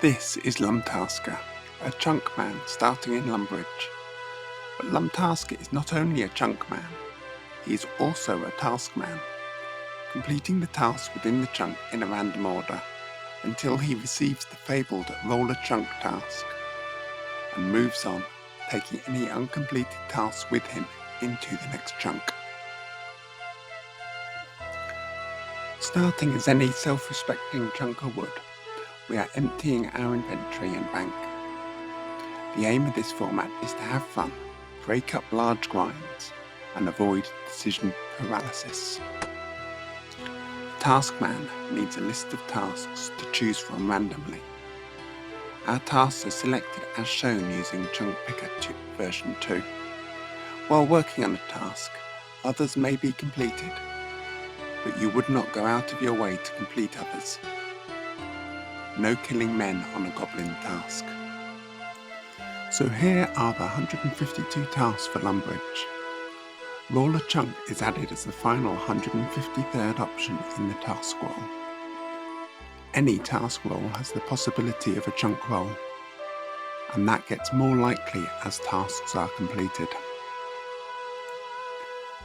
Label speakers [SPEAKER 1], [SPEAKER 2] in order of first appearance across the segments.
[SPEAKER 1] This is LumTasker, a chunk man starting in Lumbridge. But LumTasker is not only a chunk man, he is also a task man, completing the tasks within the chunk in a random order until he receives the fabled roll a chunk task, and moves on, taking any uncompleted tasks with him into the next chunk. Starting as any self-respecting chunker would, we are emptying our inventory and bank. The aim of this format is to have fun, break up large grinds, and avoid decision paralysis. Taskman needs a list of tasks to choose from randomly. Our tasks are selected as shown using Chunk Picker version 2. While working on a task, others may be completed, but you would not go out of your way to complete others. No killing men on a goblin task. So here are the 152 tasks for Lumbridge. Roll a chunk is added as the final 153rd option in the task roll. Any task roll has the possibility of a chunk roll, and that gets more likely as tasks are completed.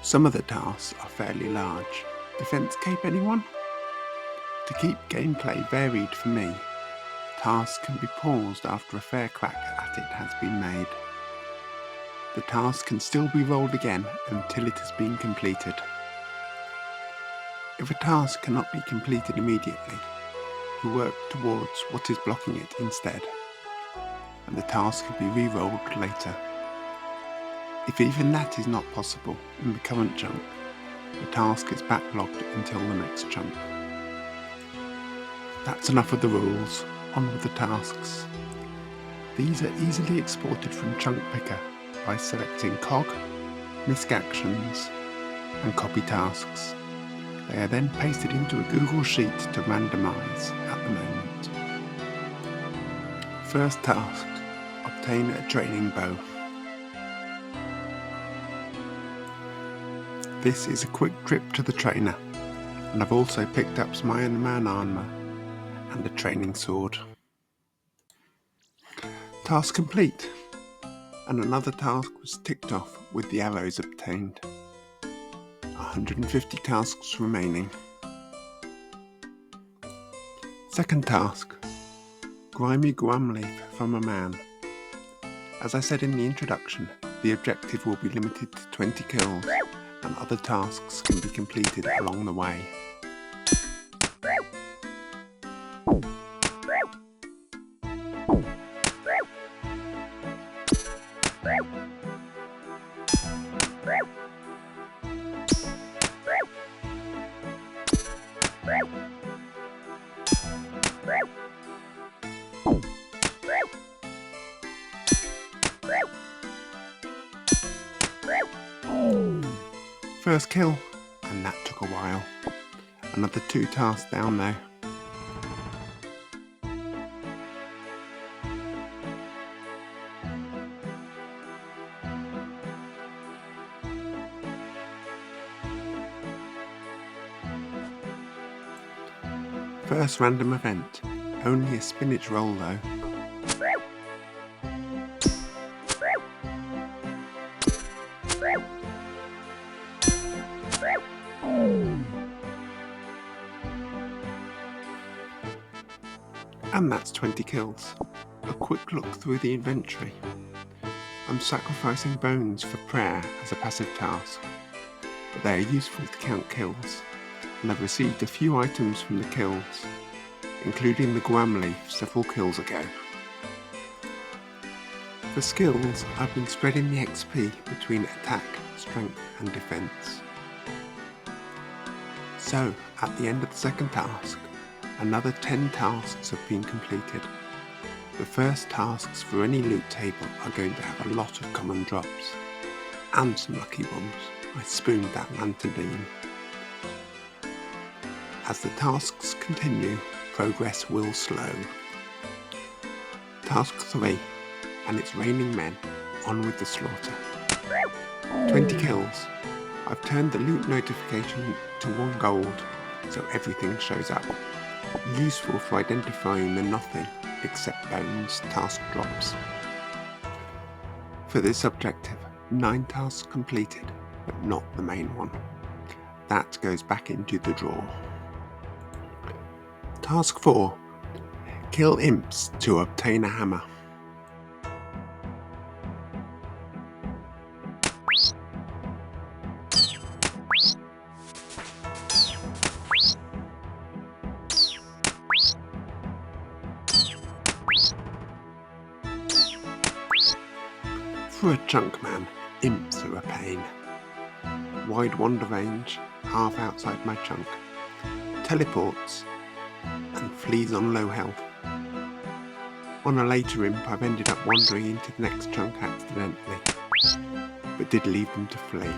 [SPEAKER 1] Some of the tasks are fairly large. Defense cape, anyone? To keep gameplay varied for me, tasks can be paused after a fair crack at it has been made. The task can still be rolled again until it has been completed. If a task cannot be completed immediately, we work towards what is blocking it instead, and the task can be re-rolled later. If even that is not possible in the current chunk, the task is backlogged until the next chunk. That's enough of the rules, on with the tasks. These are easily exported from Chunk Picker by selecting Cog, Misc Actions, and Copy Tasks. They are then pasted into a Google Sheet to randomise at the moment. First task, obtain a training bow. This is a quick trip to the trainer, and I've also picked up some Iron Man armour and a training sword. Task complete, and another task was ticked off with the arrows obtained. 150 tasks remaining. Second task, grimy guam leaf from a man. As I said in the introduction, the objective will be limited to 20 kills, and other tasks can be completed along the way. First kill, and that took a while. Another 2 tasks down though. First random event, only a spinach roll though. And that's 20 kills. A quick look through the inventory. I'm sacrificing bones for prayer as a passive task, but they are useful to count kills, and I've received a few items from the kills, including the guam leaf several kills ago. For skills, I've been spreading the XP between attack, strength and defense. So, at the end of the second task, another 10 tasks have been completed. The first tasks for any loot table are going to have a lot of common drops, and some lucky ones. I spooned that lantern beam. As the tasks continue, progress will slow. Task 3, and it's raining men, on with the slaughter. 20 kills. I've turned the loot notification to 1 gold, so everything shows up. useful for identifying the nothing except bones task drops. For this objective, 9 tasks completed, but not the main one. That goes back into the drawer. Task 4. Kill imps to obtain a hammer. For a chunk man, imps are a pain. Wide wander range, half outside my chunk, teleports, and flees on low health. On a later imp, I've ended up wandering into the next chunk accidentally, but did leave them to flee.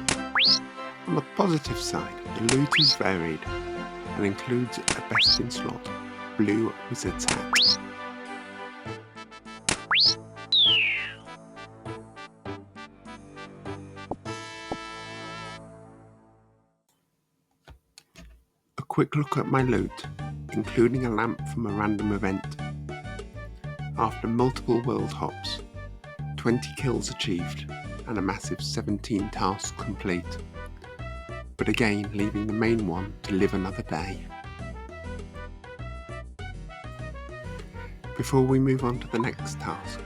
[SPEAKER 1] On the positive side, the loot is varied and includes a best in slot, blue wizard's hat. A quick look at my loot, including a lamp from a random event. After multiple world hops, 20 kills achieved and a massive 17 tasks complete, but again leaving the main one to live another day. Before we move on to the next task,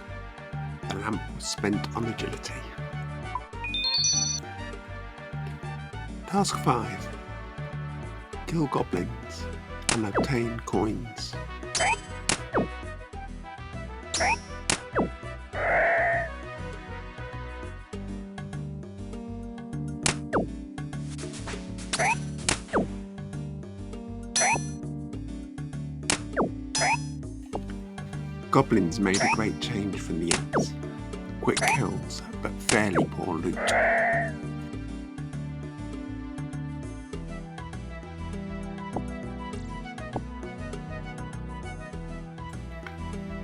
[SPEAKER 1] the lamp was spent on agility. Task 5. Kill goblins and obtain coins. Goblins made a great change from the imps. Quick kills, but fairly poor loot.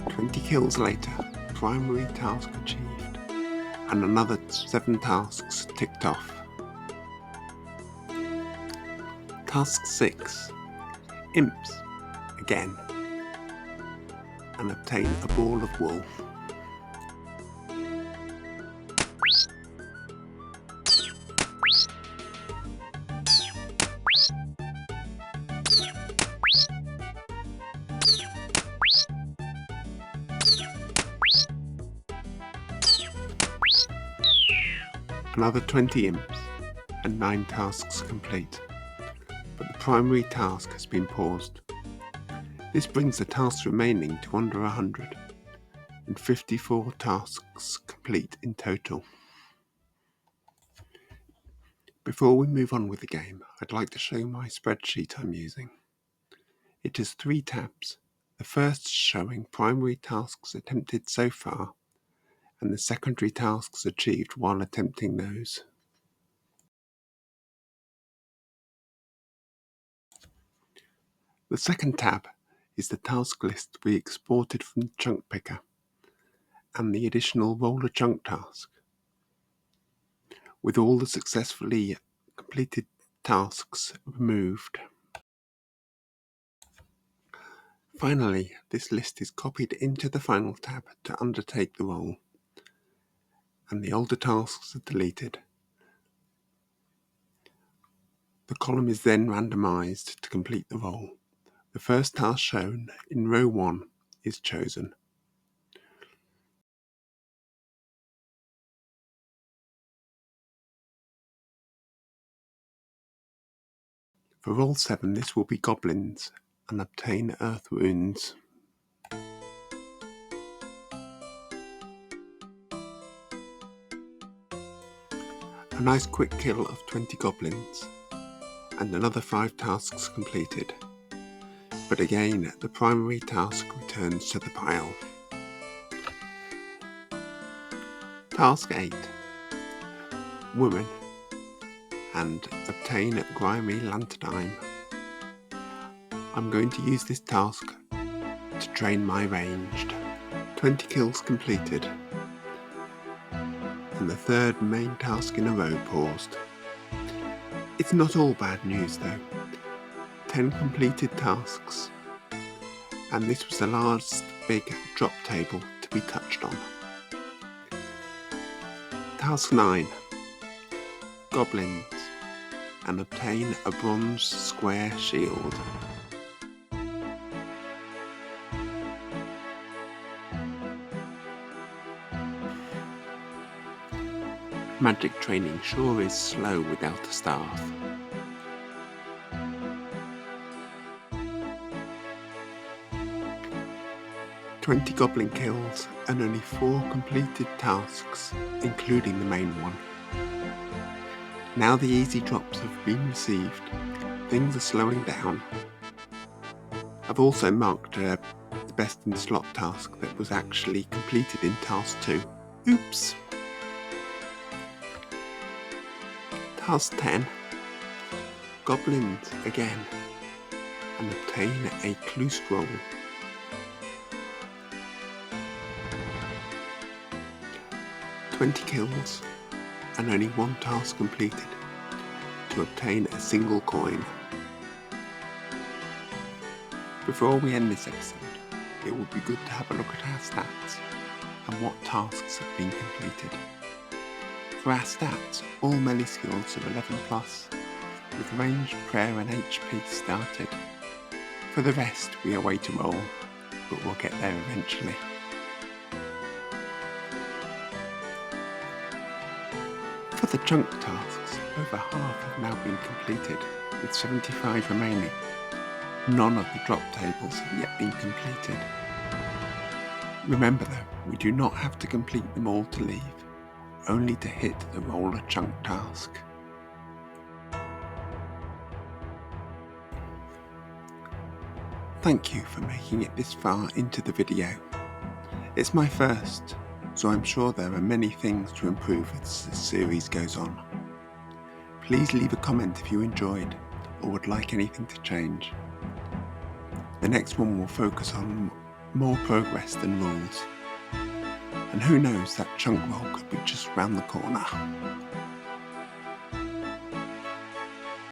[SPEAKER 1] "20 kills later, primary task achieved, and another 7 tasks ticked off. Task 6. Imps, again, and obtain a ball of wool. Another 20 imps, and 9 tasks complete, but the primary task has been paused. This brings the tasks remaining to under 100, and 54 tasks complete in total. Before we move on with the game, I'd like to show my spreadsheet I'm using. It has 3 tabs, the first showing primary tasks attempted so far, and the secondary tasks achieved while attempting those. The second tab is the task list we exported from the chunk picker, and the additional roll a chunk task. With all the successfully completed tasks removed. Finally, this list is copied into the final tab to undertake the roll, and the older tasks are deleted. The column is then randomized to complete the roll. The first task shown in row 1 is chosen. For roll 7, this will be goblins and obtain earth runes. A nice quick kill of 20 goblins, and another 5 tasks completed. But again, the primary task returns to the pile. Task 8. Woman, and obtain a grimy lantern. I'm going to use this task to train my ranged. 20 kills completed, and the third main task in a row paused. It's not all bad news though. 10 completed tasks, and this was the last big drop table to be touched on. Task 9. Goblins, and obtain a bronze square shield. Magic training sure is slow without a staff. "20 goblin kills and only 4 completed tasks, including the main one. Now the easy drops have been received, things are slowing down. I've also marked the best in slot task that was actually completed in task 2. Oops! Task 10. Goblins again, and obtain a clue scroll. "20 kills and only 1 task completed to obtain a single coin." Before we end this episode, it would be good to have a look at our stats and what tasks have been completed. For our stats, all melee skills are 11+, with range, prayer and HP started. For the rest, we await a roll, but we'll get there eventually. For the chunk tasks, over half have now been completed, with 75 remaining. None of the drop tables have yet been completed. Remember though, we do not have to complete them all to leave, only to hit the roller chunk task. Thank you for making it this far into the video. It's my first, so I'm sure there are many things to improve as the series goes on. Please leave a comment if you enjoyed or would like anything to change. The next one will focus on more progress than rules. And who knows, that chunk roll could be just round the corner.